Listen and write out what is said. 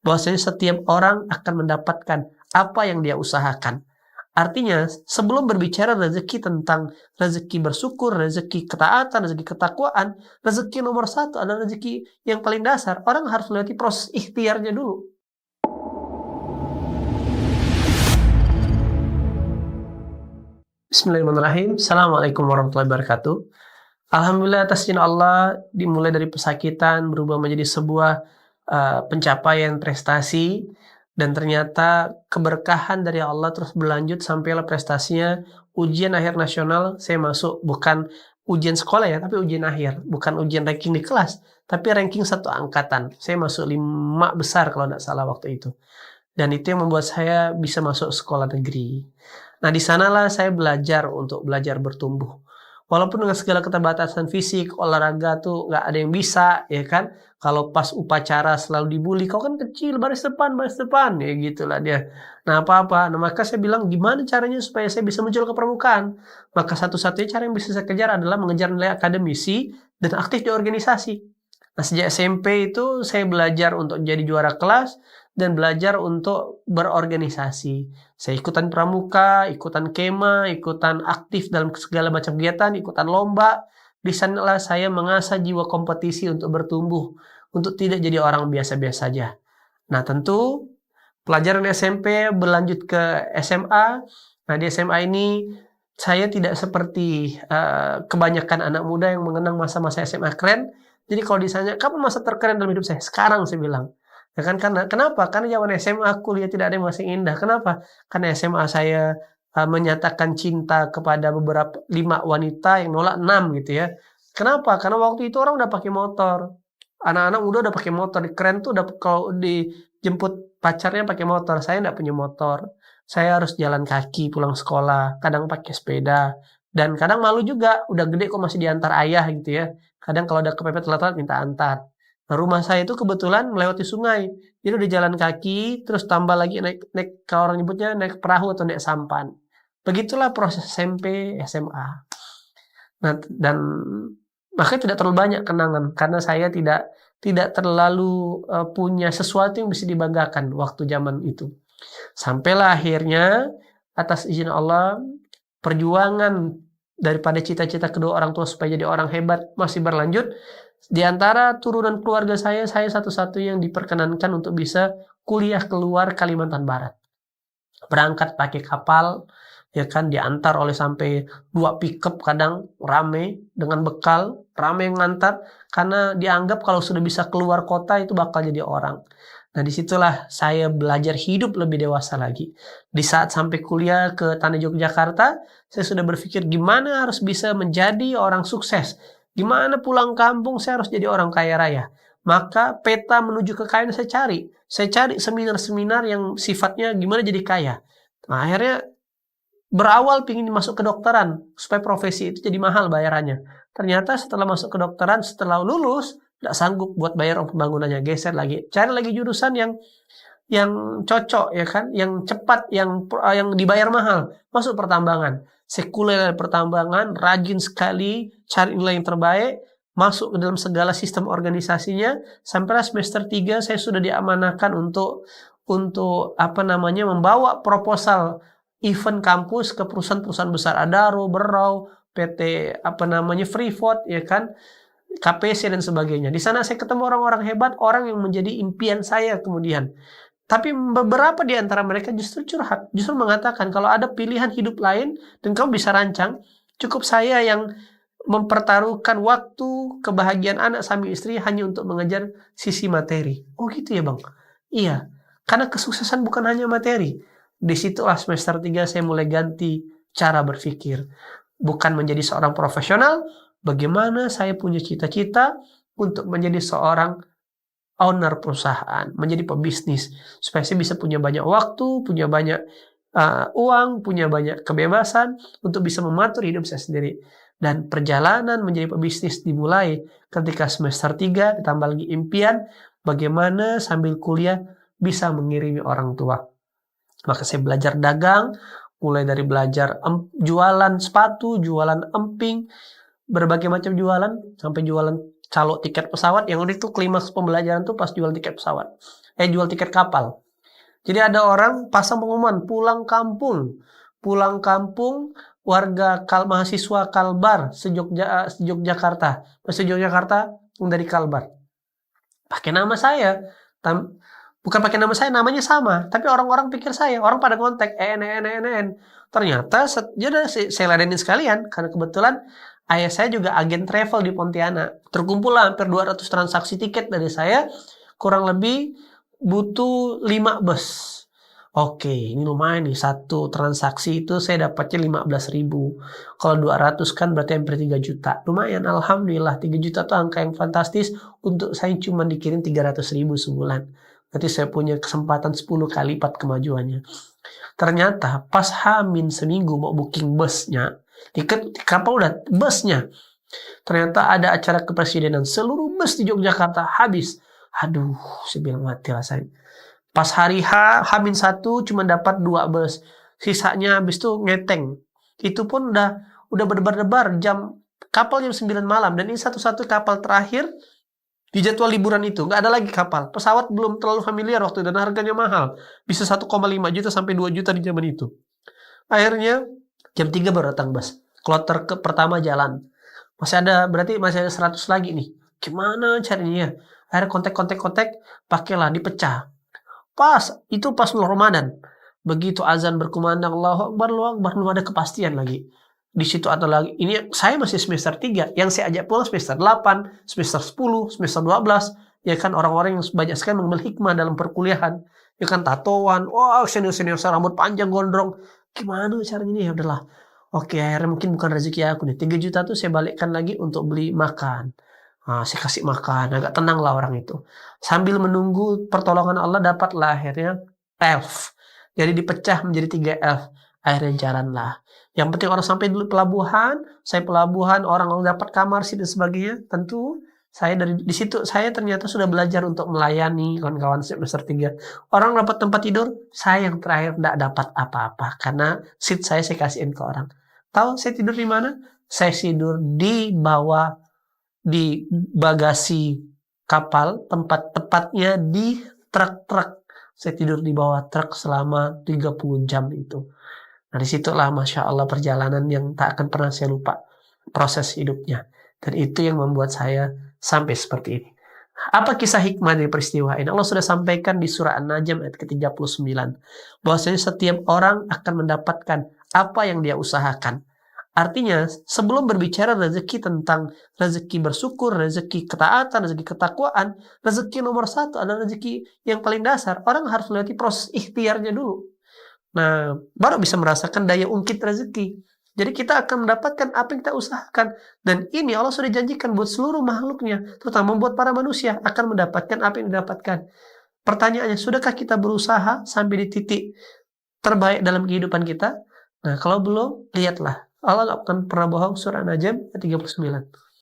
bahwasanya setiap orang akan mendapatkan apa yang dia usahakan. Artinya, sebelum berbicara rezeki tentang rezeki bersyukur, rezeki ketaatan, rezeki ketakwaan, rezeki nomor satu adalah rezeki yang paling dasar. Orang harus melewati proses ikhtiarnya dulu. Bismillahirrahmanirrahim. Assalamualaikum warahmatullahi wabarakatuh. Alhamdulillah atas izin Allah, dimulai dari pesakitan berubah menjadi sebuah pencapaian prestasi, dan ternyata keberkahan dari Allah terus berlanjut sampailah prestasinya ujian akhir nasional. Saya masuk bukan ujian sekolah ya, tapi ujian akhir, bukan ujian ranking di kelas, tapi ranking satu angkatan. Saya masuk 5 besar kalau tidak salah waktu itu. Dan itu yang membuat saya bisa masuk sekolah negeri. Nah, di sanalah saya belajar untuk belajar bertumbuh. Walaupun dengan segala keterbatasan fisik, olahraga tuh nggak ada yang bisa, ya kan? Kalau pas upacara selalu dibully, kau kan kecil, baris depan, ya gitulah dia. Nah, apa-apa. Nah, maka saya bilang, gimana caranya supaya saya bisa muncul ke permukaan? Maka satu-satunya cara yang bisa saya kejar adalah mengejar nilai akademisi dan aktif di organisasi. Nah, sejak SMP itu saya belajar untuk jadi juara kelas dan belajar untuk berorganisasi. Saya ikutan pramuka, ikutan kema, ikutan aktif dalam segala macam kegiatan, ikutan lomba. Di sanalah saya mengasah jiwa kompetisi untuk bertumbuh, untuk tidak jadi orang biasa-biasa saja. Nah, tentu pelajaran SMP berlanjut ke SMA. Nah, di SMA ini saya tidak seperti kebanyakan anak muda yang mengenang masa-masa SMA keren. Jadi kalau ditanya, kapan masa terkeren dalam hidup saya? Sekarang, saya bilang. Ya kan, kenapa? Karena zaman SMA kuliah tidak ada yang masih indah. Kenapa? Karena SMA saya menyatakan cinta kepada beberapa 5 wanita yang nolak 6 gitu ya. Kenapa? Karena waktu itu orang udah pakai motor. Anak-anak muda udah pakai motor. Keren tuh udah kalau dijemput pacarnya pakai motor. Saya nggak punya motor. Saya harus jalan kaki pulang sekolah. Kadang pakai sepeda. Dan kadang malu juga. Udah gede kok masih diantar ayah gitu ya. Kadang kalau udah kepepet telat minta antar. Nah, rumah saya itu kebetulan melewati sungai. Jadi udah jalan kaki, terus tambah lagi naik kalau orang nyebutnya naik perahu atau naik sampan. Begitulah proses SMP, SMA. Nah, dan makanya tidak terlalu banyak kenangan karena saya tidak terlalu punya sesuatu yang bisa dibanggakan waktu zaman itu. Sampailah akhirnya atas izin Allah perjuangan daripada cita-cita kedua orang tua supaya jadi orang hebat masih berlanjut. Di antara turunan keluarga saya satu-satunya yang diperkenankan untuk bisa kuliah keluar Kalimantan Barat. Berangkat pakai kapal, ya kan, diantar oleh sampai 2 pickup, kadang rame dengan bekal, rame yang ngantar, karena dianggap kalau sudah bisa keluar kota itu bakal jadi orang. Nah, disitulah saya belajar hidup lebih dewasa lagi. Di saat sampai kuliah ke Tanah Yogyakarta, saya sudah berpikir gimana harus bisa menjadi orang sukses. Gimana pulang kampung saya harus jadi orang kaya raya. Maka peta menuju kekayaan saya cari. Saya cari seminar-seminar yang sifatnya gimana jadi kaya. Nah, akhirnya berawal pingin masuk kedokteran supaya profesi itu jadi mahal bayarannya. Ternyata setelah masuk kedokteran, setelah lulus, tidak sanggup buat bayar pembangunannya, geser lagi. Cari lagi jurusan yang cocok, ya kan, yang cepat, yang dibayar mahal. Masuk pertambangan. Sekuler pertambangan, rajin sekali, cari nilai yang terbaik, masuk ke dalam segala sistem organisasinya. Sampai semester 3 saya sudah diamanahkan untuk membawa proposal event kampus ke perusahaan-perusahaan besar, Adaro, Berau, PT Freeport, ya kan, KPC dan sebagainya. Di sana saya ketemu orang-orang hebat, orang yang menjadi impian saya kemudian. Tapi beberapa di antara mereka justru curhat, justru mengatakan kalau ada pilihan hidup lain dan kamu bisa rancang, cukup saya yang mempertaruhkan waktu, kebahagiaan anak sambil istri hanya untuk mengejar sisi materi. Oh gitu ya bang? Iya, karena kesuksesan bukan hanya materi. Disitulah semester 3 saya mulai ganti cara berpikir. Bukan menjadi seorang profesional, bagaimana saya punya cita-cita untuk menjadi seorang owner perusahaan, menjadi pebisnis, supaya saya bisa punya banyak waktu, punya banyak uang, punya banyak kebebasan untuk bisa mengatur hidup saya sendiri. Dan perjalanan menjadi pebisnis dimulai ketika semester 3, ditambah lagi impian bagaimana sambil kuliah bisa mengirimi orang tua. Maka saya belajar dagang, mulai dari belajar jualan sepatu, jualan emping, berbagai macam jualan, sampai jualan calo tiket pesawat. Yang udah itu klimaks pembelajaran tuh pas jual tiket pesawat. jual tiket kapal. Jadi ada orang pasang pengumuman pulang kampung warga mahasiswa Kalbar Yogyakarta, Yogyakarta dari Kalbar. Pakai nama saya. Bukan pakai nama saya, namanya sama. Tapi orang-orang pikir saya. Orang pada kontak, EN. Ternyata, saya ladenin sekalian. Karena kebetulan ayah saya juga agen travel di Pontianak. Terkumpul hampir 200 transaksi tiket dari saya. Kurang lebih butuh 5 bus. Oke, ini lumayan nih. Satu transaksi itu saya dapatnya 15.000. Kalau 200 kan berarti hampir 3 juta. Lumayan, alhamdulillah. 3 juta itu angka yang fantastis. Untuk saya cuma dikirim 300.000 sebulan. Berarti saya punya kesempatan 10 kali lipat kemajuannya. Ternyata pas Hamin seminggu mau booking busnya. Tiket kapal udah busnya. Ternyata ada acara kepresidenan. Seluruh bus di Yogyakarta habis. Aduh, saya bilang mati lah saya. Pas hari H-1 cuma dapat 2 bus. Sisanya habis itu ngeteng. Itu pun udah berdebar-debar kapal jam 9 malam. Dan ini satu-satu kapal terakhir di jadwal liburan itu. Nggak ada lagi kapal. Pesawat belum terlalu familiar waktu itu dan harganya mahal. Bisa 1,5 juta sampai 2 juta di zaman itu. Akhirnya jam 3 baru datang bus. Kloter pertama jalan. Berarti masih ada 100 lagi nih. Gimana caranya? Akhirnya kontak, pakailah dipecah. Pas Ramadan. Begitu azan berkumandang, Allahu Akbar, belum ada kepastian lagi. Di situ ada lagi. Ini saya masih semester 3. Yang saya ajak pulang semester 8, semester 10, semester 12. Ya kan orang-orang yang banyak sekali mengambil hikmah dalam perkuliahan. Ya kan tatoan. Wah, senior-senior rambut panjang gondrong. Gimana caranya ini? Ya udahlah. Oke, akhirnya mungkin bukan rezeki aku nih. 3 juta tuh saya balikkan lagi untuk beli makan. Nah, saya kasih makan, agak tenang lah orang itu. Sambil menunggu pertolongan Allah dapatlah akhirnya elf. Jadi dipecah menjadi 3 elf. Akhirnya jalanlah. Yang penting orang sampai dulu pelabuhan, saya pelabuhan, orang dapat kamar sih dan sebagainya. Tentu saya di situ saya ternyata sudah belajar untuk melayani kawan-kawan semester 3. Orang dapat tempat tidur, saya yang terakhir tidak dapat apa-apa karena seat saya kasihin ke orang. Tahu saya tidur di mana? Saya tidur di bawah di bagasi kapal, tepatnya di truk. Saya tidur di bawah truk selama 30 jam itu. Nah disitulah Masya Allah perjalanan yang tak akan pernah saya lupa proses hidupnya. Dan itu yang membuat saya sampai seperti ini. Apa kisah hikmah dari peristiwa ini? Allah sudah sampaikan di surah An-Najm ayat ke-39. Bahwasanya setiap orang akan mendapatkan apa yang dia usahakan. Artinya, sebelum berbicara rezeki tentang rezeki bersyukur, rezeki ketaatan, rezeki ketakwaan, rezeki nomor 1 adalah rezeki yang paling dasar. Orang harus melewati proses ikhtiarnya dulu. Nah, baru bisa merasakan daya ungkit rezeki. Jadi kita akan mendapatkan apa yang kita usahakan. Dan ini Allah sudah janjikan buat seluruh makhluknya, terutama buat para manusia, akan mendapatkan apa yang didapatkan. Pertanyaannya, sudahkah kita berusaha sampai di titik terbaik dalam kehidupan kita? Nah, kalau belum, lihatlah. Allah nggak akan pernah bohong, surah An-Najm 39.